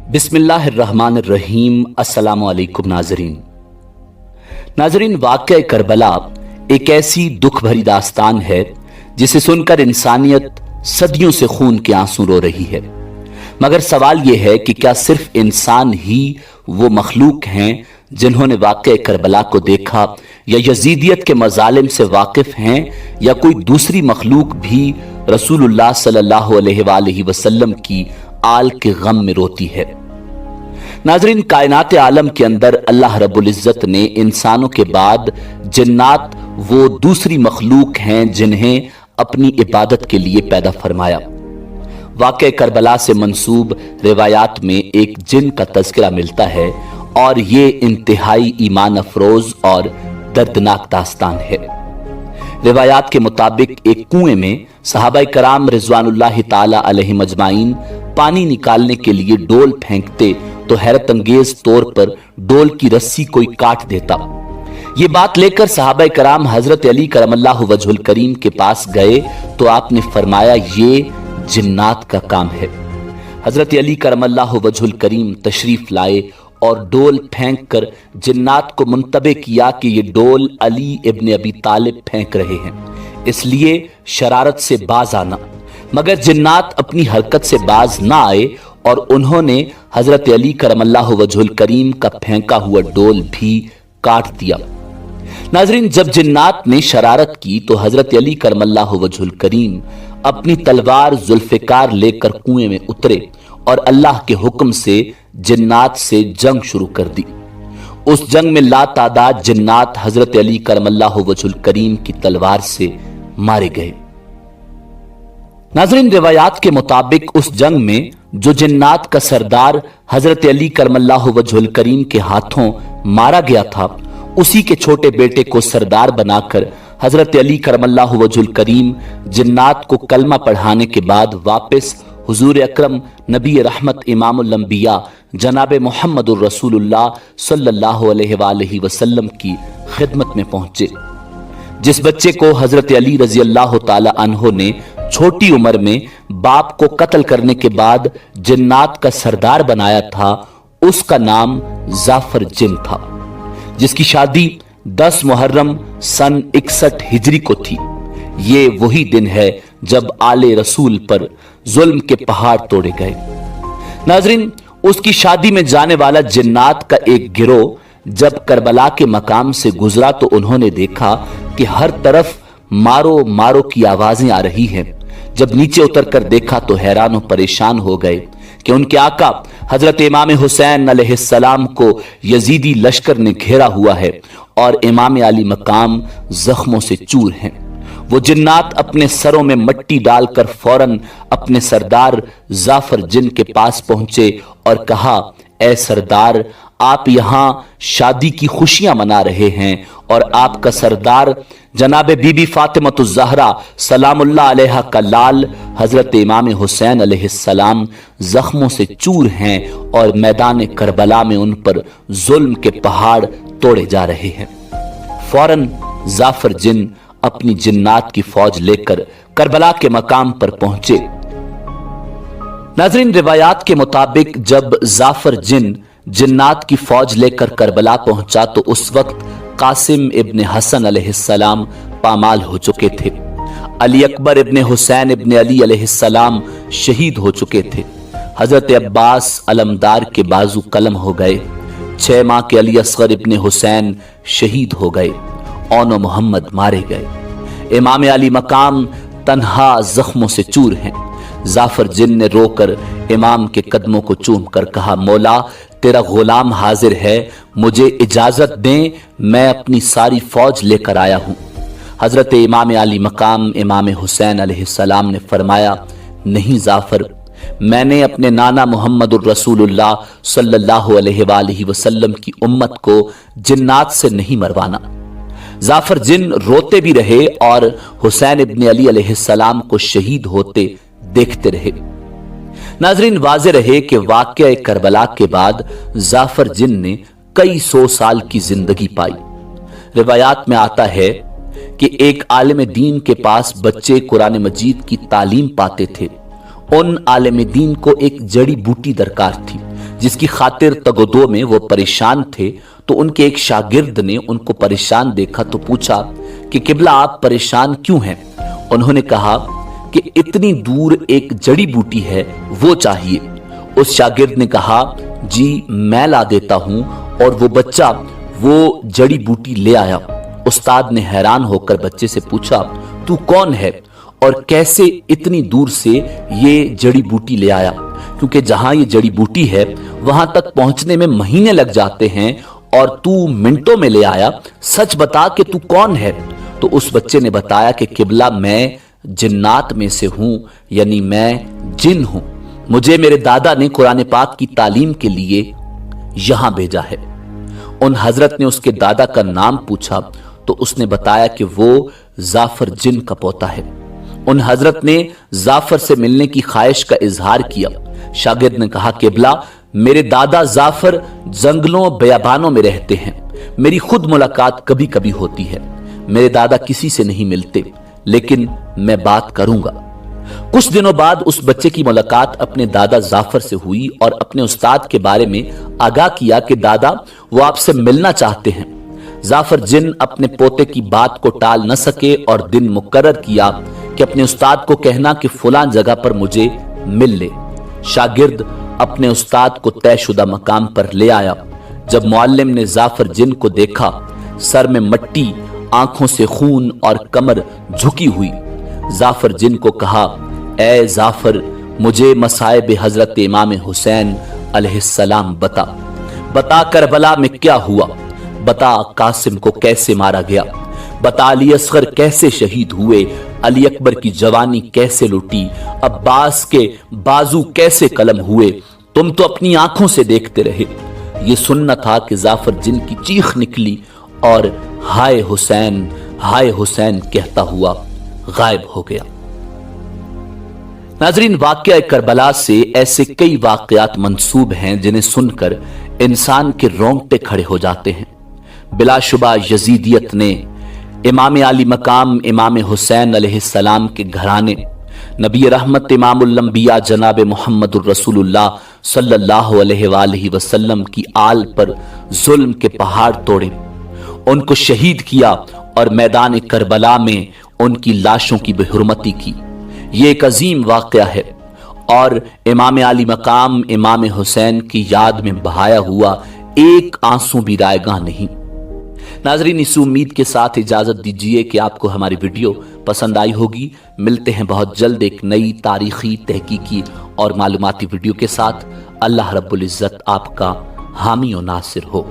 बिस्मिल्लाहिर्रहमानिर्रहीम। अस्सलामु अलैकुम नाजरीन, वाक़या करबला एक ऐसी दुख भरी दास्तान है जिसे सुनकर इंसानियत सदियों से खून के आंसू रो रही है। मगर सवाल यह है कि क्या सिर्फ इंसान ही वो मखलूक हैं जिन्होंने वाक़या करबला को देखा, या यजीदियत के मजालिम से वाकिफ हैं, या कोई दूसरी मखलूक भी रसूलुल्लाह सल्लल्लाहु अलैहि वसल्लम की आल के गम में रोती है। नाजरीन, कायनात आलम के अंदर अल्लाह रब्बुल इज्जत ने इंसानों के बाद जिन्नात वो दूसरी मखलूक हैं जिन्हें अपनी इबादत के लिए पैदा फरमाया। वाक़या करबला से मंसूब रिवायात में एक जिन का तज़किरा मिलता है और ये इंतहाई ईमान अफरोज और दर्दनाक दास्तान है। रिवायात के मुताबिक एक कुएं में सहाबाए कराम रिज़वानुल्लाहि ताला अलैहिम अजमाइन पानी निकालने के लिए डोल फेंकते तो हैरत अंगेज तौर पर डोल की रस्सी कोई काट देता। ये बात लेकर सहाबाए कराम हजरत अली करमल्लाहु वजहुल करीम के पास गए तो आपने फरमाया, ये जिन्नात का काम है। हजरत अली करमल्लाहु वजहुल करीम तशरीफ लाए और डोल फेंक कर जिन्नात को मुंतबे किया कि ये डोल अली इब्न अबी तालिब फेंक रहे हैं, इसलिए शरारत से बाज आना। मगर जिन्नात अपनी हरकत से बाज ना आए और उन्होंने हजरत अली करमल्लाहु वजहुल करीम का फेंका हुआ डोल भी काट दिया। नाजरीन, जब जिन्नात ने शरारत की तो हजरत अली करमल्लाहु वजहुल करीम अपनी तलवार जुल्फिकार लेकर कुएं में उतरे और अल्लाह के हुक्म से जिन्नात से जंग शुरू कर दी। उस जंग में लातादाद जिन्नात हजरत अली करमल्लाहु वजहुल करीम की तलवार से मारे गए। नाजरीन, रिवायात के मुताबिक उस जंग में जो जिन्नात का सरदार हजरत अली करमल्लाहु वजहुल करीम के हाथों मारा गया था, उसी के छोटे बेटे को सरदार बनाकर हजरत अली करमल्लाहु वजहुल करीम जिन्नात को कलमा पढ़ाने के बाद वापस हुजूर अकरम नबी रहमत इमामुल अंबिया जनाब मुहम्मदुर रसूलुल्लाह सल्लल्लाहु अलैहि वसल्लम की खिदमत में पहुंचे। जिस बच्चे को हजरत अली रजी अल्लाह ताला अन्हो ने छोटी उम्र में बाप को कत्ल करने के बाद जिन्नात का सरदार बनाया था, उसका नाम जाफर जिन था, जिसकी शादी 10 मुहर्रम सन 61 हिजरी को थी। ये वही दिन है जब आले रसूल पर जुल्म के पहाड़ तोड़े गए। नाजरीन, उसकी शादी में जाने वाला जिन्नात का एक गिरोह जब करबला के मकाम से गुजरा तो उन्होंने देखा कि हर तरफ मारो मारो की आवाजें आ रही हैं। जब नीचे उतरकर देखा तो हैरान और परेशान हो गए कि उनके आका हजरत इमाम हुसैन अलैहिस्सलाम को यजीदी लश्कर ने घेरा हुआ है और इमाम अली मकाम जख्मों से चूर हैं। वो जिन्नात अपने सरों में मट्टी डालकर फौरन अपने सरदार जाफर जिन के पास पहुंचे और कहा, ऐ सरदार, आप यहाँ शादी की खुशियां मना रहे हैं और आपका सरदार जनाब बीबी फातिमतुज़ ज़हरा सलामुल्लाह अलैहा का लाल हजरत इमाम हुसैन अलैहिस्सलाम जख्मों से चूर हैं और मैदान करबला में उन पर जुल्म के पहाड़ तोड़े जा रहे हैं। फौरन जाफर जिन अपनी जिन्नात की फौज लेकर करबला के मकाम पर पहुंचे। नाज़रीन, रिवायात के मुताबिक जब जाफर जिन जिन्नात की फौज लेकर करबला पहुंचा तो उस वक्त कासिम इब्न हसन अलैहिस्सलाम पामाल हो चुके थे। अली अकबर इब्न हुसैन इब्न अली अलैहिस्सलाम शहीद हो चुके थे। हजरत अब्बास अलमदार के बाजू कलम हो गए। 6 माह के अली असगर इब्न हुसैन शहीद हो गए। औनो मोहम्मद मारे गए। इमाम अली मकाम तन्हा जख्मों से चूर हैं। जाफर जिन ने रोकर इमाम के कदमों को चूम कर कहा, मौला, तेरा गुलाम हाजिर है, मुझे इजाजत दें, मैं अपनी सारी फौज लेकर आया हूं। हजरत इमाम अली मकाम इमाम हुसैन अलैहिस्सलाम ने फरमाया, नहीं जाफर, मैंने अपने नाना मुहम्मदुर रसूलुल्लाह सल्लल्लाहु अलैहि वसल्लम की उम्मत को जिन्नात से नहीं मरवाना। जाफर जिन रोते भी रहे और हुसैन इब्न अली अलैहिस्सलाम को शहीद होते देखते रहे। नाजरीन, वाज़े रहे कि वाक़या करबला के बाद जाफर जिन ने कई 100 साल की जिंदगी पाई। रिवायात में आता है कि एक आलिम दीन के पास बच्चे कुरान मजीद की तालीम पाते थे। उन आलिम दीन को एक जड़ी बूटी दरकार थी जिसकी खातिर तगोदो में वो परेशान थे, तो उनके एक शागिर्द ने उनको परेशान देखा तो पूछा कि किबला आप परेशान क्यों हैं? उन्होंने कहा कि इतनी दूर एक जड़ी बूटी है, वो चाहिए। उस शागिर्द ने कहा, जी मैं ला देता हूं, और वो बच्चा वो जड़ी बूटी ले आया। उस्ताद ने हैरान होकर बच्चे से पूछा, तू कौन है और कैसे इतनी दूर से ये जड़ी बूटी ले आया? क्योंकि जहां ये जड़ी बूटी है वहां तक पहुंचने में महीने लग जाते हैं और तू मिनटों में ले आया, सच बता कि तू कौन है? तो उस बच्चे ने बताया कि किबला मैं जिन्नात में से हूं, यानी मैं जिन हूं। मुझे मेरे दादा ने कुरान पाक की तालीम के लिए यहां भेजा है। उन हजरत ने उसके दादा का नाम पूछा तो उसने बताया कि वो जाफर जिन का पोता है। उन हजरत ने जाफर से मिलने की ख्वाहिश का इजहार किया। शागिर्द ने कहा, किबला मेरे दादा जाफर जंगलों बयाबानों में रहते हैं, मेरी खुद मुलाकात कभी कभी होती है। मेरे दादा किसी से नहीं मिलते, लेकिन मैं बात करूंगा। कुछ दिनों बाद उस बच्चे की मुलाकात अपने दादा जाफर से हुई और अपने उस्ताद के बारे में आगाह किया कि दादा वो आपसे मिलना चाहते हैं। जाफर जिन अपने पोते की बात को टाल न सके और दिन मुकर्रर किया कि अपने उस्ताद को कहना कि फलां जगह पर मुझे मिल ले। शागिर्द अपने उस्ताद को तयशुदा मकाम पर ले आया। जब मुअल्लिम ने जाफर जिन को देखा, सर में मट्टी, आंखों से खून और कमर झुकी हुई, जाफर जिन को कहा, ए जाफर मुझे मसाइब हजरत इमाम हुसैन अलैहिस्सलाम बता करबला में क्या हुआ, बता कासिम को कैसे मारा गया, बता अली असगर कैसे शहीद हुए, अली अकबर की जवानी कैसे लुटी, अब्बास के बाजू कैसे कलम हुए, तुम तो अपनी आंखों से देखते रहे। ये सुनना था कि जाफर जिन की चीख निकली और हाय हुसैन कहता हुआ गायब हो गया। नाजरीन, वाकया करबला से ऐसे कई वाकयात मंसूब हैं जिन्हें सुनकर इंसान के रोंगटे खड़े हो जाते हैं। बिलाशुबा यजीदियत ने इमाम आली मकाम इमाम हुसैन अलैहिस्सलाम के घराने नबी रहमत इमामुल अंबिया जनाब मुहम्मदुर रसूलुल्लाह सल्लल्लाहु अलैहि वसल्लम की आल पर जुल्म के पहाड़ तोड़े, उनको शहीद किया और मैदान करबला में उनकी लाशों की बेहुरमती की। ये एक अजीम वाकया है और इमाम आली मकाम इमाम हुसैन की याद में बहाया हुआ एक आंसू भी रायगां नहीं। नाजरीन, इस उम्मीद के साथ इजाजत दीजिए कि आपको हमारी वीडियो पसंद आई होगी। मिलते हैं बहुत जल्द एक नई तारीखी, तहकीकी और मालूमाती वीडियो के साथ। अल्लाह रब्बुल इज्जत आपका हामी और नासिर हो।